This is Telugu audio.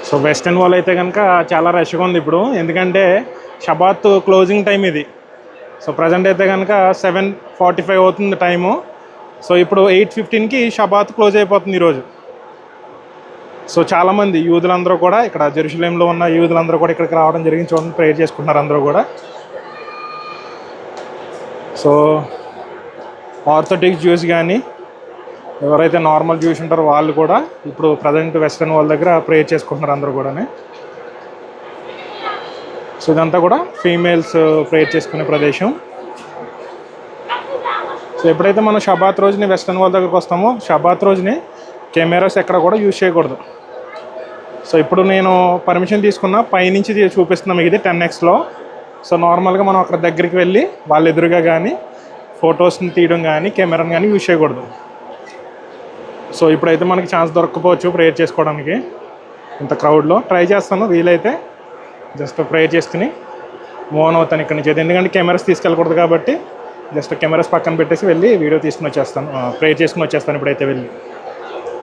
సో వెస్టర్న్ వాల్ అయితే కనుక చాలా రష్గా ఉంది ఇప్పుడు, ఎందుకంటే షబాత్ క్లోజింగ్ టైం ఇది. సో ప్రజెంట్ అయితే కనుక 7:45 అవుతుంది టైము. సో ఇప్పుడు 8:15కి షబాత్ క్లోజ్ అయిపోతుంది ఈరోజు. సో చాలామంది యూదులందరూ కూడా ఇక్కడ జెరూసలేంలో ఉన్న యూదులందరూ కూడా ఇక్కడికి రావడం జరిగింది. చూడండి, ప్రేయర్ చేసుకుంటున్నారు అందరూ కూడా. సో ఆర్థోడాక్స్ జ్యూస్ కానీ ఎవరైతే నార్మల్ జ్యూస్ ఉంటారో వాళ్ళు కూడా ఇప్పుడు ప్రజెంట్ వెస్టర్న్ వాళ్ళ దగ్గర ప్రేయర్ చేసుకుంటున్నారు అందరూ కూడా. సో ఇదంతా కూడా ఫీమేల్స్ ప్రేయర్ చేసుకునే ప్రదేశం. సో ఎప్పుడైతే మనం షబాత్ రోజుని వెస్టర్న్ వాళ్ళ దగ్గరకు వస్తామో, షబాత్ రోజుని కెమెరాస్ ఎక్కడ కూడా యూజ్ చేయకూడదు. సో ఇప్పుడు నేను పర్మిషన్ తీసుకున్న పైనుంచి చూపిస్తున్నాం, ఇది 10Xలో. సో నార్మల్గా మనం అక్కడ దగ్గరికి వెళ్ళి వాళ్ళ ఎదురుగా కానీ ఫొటోస్ని తీయడం కానీ కెమెరాని కానీ యూజ్ చేయకూడదు. సో ఇప్పుడైతే మనకి ఛాన్స్ దొరకకపోవచ్చు ప్రేయర్ చేసుకోవడానికి ఇంత క్రౌడ్లో. ట్రై చేస్తాను, వీలైతే జస్ట్ ప్రేయర్ చేసుకుని మూవ్ ఆన్ అవుతాను ఇక్కడి నుంచి. ఎందుకంటే కెమెరాస్ తీసుకెళ్ళకూడదు కాబట్టి జస్ట్ కెమెరాస్ పక్కన పెట్టేసి వెళ్ళి వీడియో తీసుకుని వచ్చేస్తాను, ప్రేయర్ చేసుకుని వచ్చేస్తాను ఇప్పుడైతే వెళ్ళి.